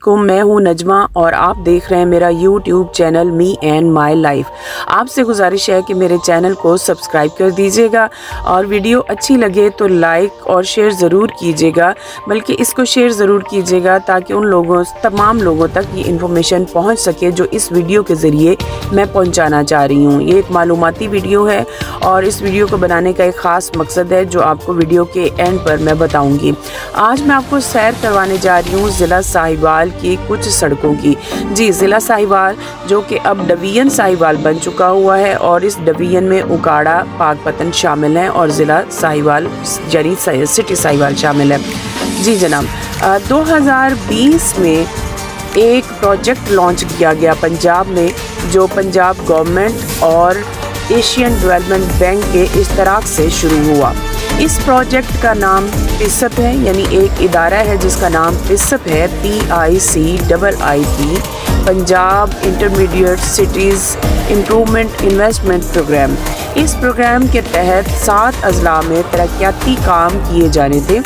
को मैं हूं नजमा और आप देख रहे हैं मेरा YouTube channel me and my life. आपसे गुजारिश है कि मेरे चैनल को सब्सक्राइब कर दीजिएगा और वीडियो अच्छी लगे तो लाइक और शेयर ज़रूर कीजिएगा, बल्कि इसको शेयर ज़रूर कीजिएगा ताकि उन लोगों तमाम लोगों तक ये इन्फॉर्मेशन पहुंच सके जो इस वीडियो के ज़रिए मैं पहुंचाना चाह रही हूं। ये एक मालूमाती वीडियो है और इस वीडियो को बनाने का एक ख़ास मकसद है जो आपको वीडियो के एंड पर मैं बताऊँगी। आज मैं आपको सैर करवाने जा रही हूँ ज़िला साहिवाल की कुछ सड़कों की। जी, ज़िला साहिवाल जो कि अब डिवीज़न साहिवाल बन चुका हुआ है और इस डिवीज़न में उकाड़ा, पाकपतन शामिल हैं और ज़िला साहिवाल यानी सिटी साहिवाल शामिल है। जी जनाब, 2020 में एक प्रोजेक्ट लॉन्च किया गया पंजाब में, जो पंजाब गवर्नमेंट और एशियन डेवलपमेंट बैंक के इश्तराक से शुरू हुआ। इस प्रोजेक्ट का नाम पिसप है, यानी एक इदारा है जिसका नाम पिसप है, PICIIP, Punjab intermediate cities improvement investment programme. इस प्रोग्राम के तहत 7 अजला में तरक्याती काम किए जाने थे।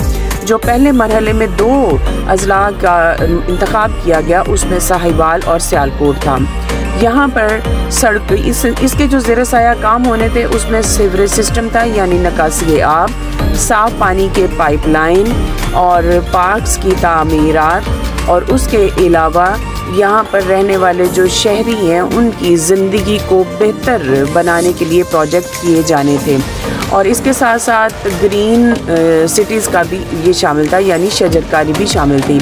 जो पहले मरहले में 2 अजला का इंतखाब किया गया, उसमें साहिवाल और सियालकोट था। यहाँ पर सड़क इसके जो ज़ेर साया काम होने थे उसमें सीवरेज सिस्टम था, यानी निकासी आब, साफ़ पानी के पाइपलाइन और पार्क्स की तामीरात, और उसके अलावा यहाँ पर रहने वाले जो शहरी हैं उनकी ज़िंदगी को बेहतर बनाने के लिए प्रोजेक्ट किए जाने थे। और इसके साथ साथ ग्रीन सिटीज़ का भी ये शामिल था, यानी शजरकारी भी शामिल थी।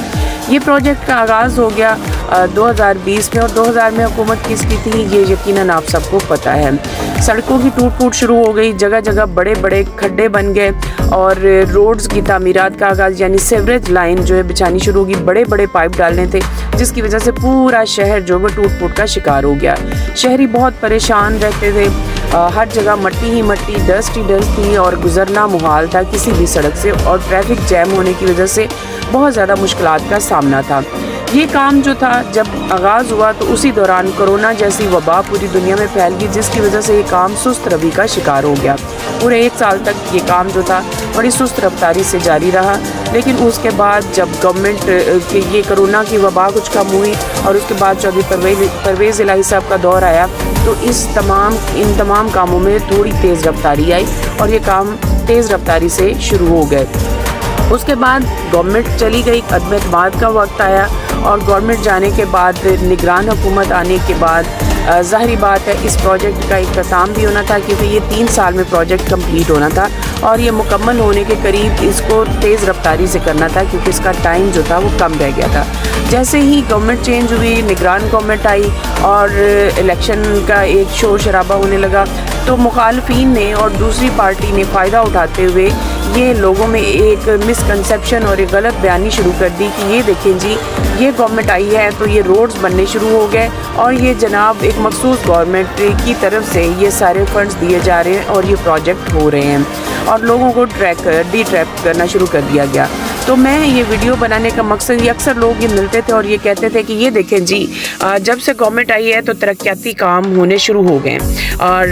ये प्रोजेक्ट का आगाज़ हो गया 2020 में और 2000 में हुकूमत किसकी थी ये यकीनन आप सबको पता है। सड़कों की टूट फूट शुरू हो गई, जगह जगह बड़े बड़े खड्डे बन गए और रोड्स की तामीरात का आगाज़, यानी सीवरेज लाइन जो है बिछानी शुरू होगी। बड़े बड़े पाइप डालने थे जिसकी वजह से पूरा शहर जो है टूट फूट का शिकार हो गया। शहरी बहुत परेशान रहते थे, हर जगह मट्टी ही मट्टी, डस्ट ही डस्ट थी और गुजरना मुहाल था किसी भी सड़क से, और ट्रैफिक जैम होने की वजह से बहुत ज़्यादा मुश्किलात का सामना था। ये काम जो था जब आगाज़ हुआ तो उसी दौरान कोरोना जैसी वबा पूरी दुनिया में फैल गई, जिसकी वजह से ये काम सुस्त रवि का शिकार हो गया। पूरे 1 साल तक ये काम जो था बड़ी सुस्त रफ्तारी से जारी रहा। लेकिन उसके बाद जब गवर्नमेंट ये कोरोना की वबा कुछ कम हुई और उसके बाद चौधरी परवेज़ इलाही साहब का दौर आया, तो इन तमाम कामों में थोड़ी तेज़ रफ्तारी आई और ये काम तेज़ रफ्तारी से शुरू हो गए। उसके बाद गवर्नमेंट चली गई, अदम एतमाद का वक्त आया और गवर्नमेंट जाने के बाद निगरान हुकूमत आने के बाद ज़ाहिरी बात है इस प्रोजेक्ट का इख्तिताम भी होना था, क्योंकि ये 3 साल में प्रोजेक्ट कंप्लीट होना था और ये मुकम्मल होने के करीब इसको तेज़ रफ्तारी से करना था, क्योंकि इसका टाइम जो था वो कम रह गया था। जैसे ही गवर्नमेंट चेंज हुई, निगरान गवर्नमेंट आई और इलेक्शन का एक शोर शराबा होने लगा, तो मुखालफीन ने और दूसरी पार्टी ने फ़ायदा उठाते हुए ये लोगों में एक मिसकंसेप्शन और एक गलत बयानी शुरू कर दी कि ये देखें जी, ये गवर्नमेंट आई है तो ये रोड्स बनने शुरू हो गए और ये जनाब एक मखसूस गवर्नमेंट की तरफ से ये सारे फंड्स दिए जा रहे हैं और ये प्रोजेक्ट हो रहे हैं, और लोगों को डिट्रैप करना शुरू कर दिया गया। तो मैं ये वीडियो बनाने का मकसद, ये अक्सर लोग ये मिलते थे और ये कहते थे कि ये देखें जी, जब से गवर्नमेंट आई है तो तरक्याती काम होने शुरू हो गए और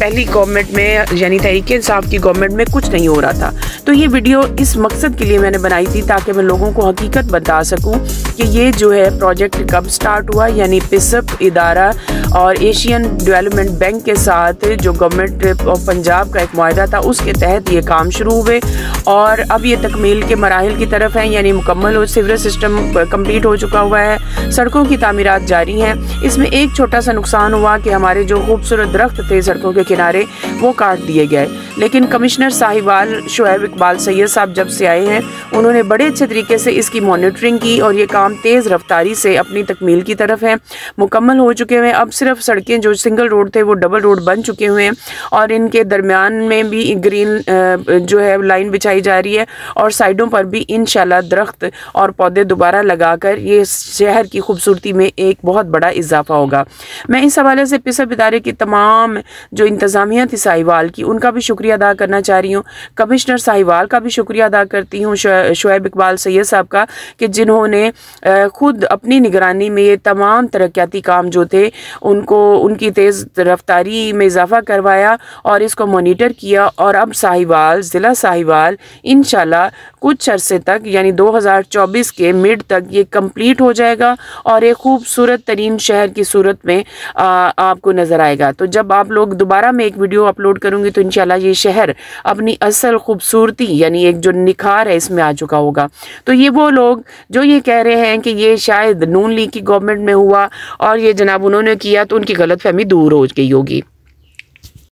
पहली गवर्नमेंट में यानी तहरीक इंसाफ की गवर्नमेंट में कुछ नहीं हो रहा था। तो ये वीडियो इस मकसद के लिए मैंने बनाई थी ताकि मैं लोगों को हकीकत बता सकूं कि ये जो है प्रोजेक्ट कब स्टार्ट हुआ, यानी पिसप इदारा और एशियन डेवलपमेंट बैंक के साथ जो गवर्नमेंट ऑफ पंजाब का एक मुआहदा था उसके तहत ये काम शुरू हुए और अब ये तकमील के मराहिल की तरफ है, यानी मुकम्मल सीवरेज सिस्टम कंप्लीट हो चुका हुआ है, सड़कों की तामीरात जारी हैं। इसमें एक छोटा सा नुकसान हुआ कि हमारे जो खूबसूरत दरख्त थे सड़कों के किनारे वो काट दिए गए, लेकिन कमिश्नर साहिवाल शुएब इकबाल सैयद साहब जब से आए हैं उन्होंने बड़े अच्छे तरीके से इसकी मॉनिटरिंग की और ये काम तेज़ रफ्तारी से अपनी तकमील की तरफ है, मुकम्मल हो चुके हैं। अब सिर्फ सड़कें जो सिंगल रोड थे वो डबल रोड बन चुके हुए हैं और इनके दरमियान में भी ग्रीन जो है लाइन बिछाई जा रही है और साइडों पर भी इंशाल्लाह दरख्त और पौधे दोबारा लगाकर ये शहर की खूबसूरती में एक बहुत बड़ा इजाफा होगा। मैं इस हवाले से पिसप इदारे की तमाम जो इंतज़ामिया थी साहिवाल की, उनका भी शुक्रिया अदा करना चाह रही हूँ। कमिश्नर साहिवाल का भी शुक्रिया अदा करती हूँ, शुएब इकबाल सैयद साहब का, कि जिन्होंने खुद अपनी निगरानी में ये तमाम तरक्याती काम जो थे उनको उनकी तेज़ रफ्तारी में इजाफा करवाया और इसको मॉनिटर किया और अब साहिवाल ज़िला साहिवाल इंशाल्लाह कुछ अरसे अरसे तक यानी 2024 के मिड तक ये कंप्लीट हो जाएगा और एक खूबसूरत तरीन शहर की सूरत में आपको नज़र आएगा। तो जब आप लोग दोबारा मैं एक वीडियो अपलोड करूँगी तो इंशाल्लाह ये शहर अपनी असल खूबसूरती यानी एक जो निखार है इसमें आ चुका होगा। तो ये वो लोग जो ये कह रहे हैं कि ये शायद नून लीग की गवर्नमेंट में हुआ और ये जनाब उन्होंने किया, तो उनकी गलतफहमी दूर हो गई होगी।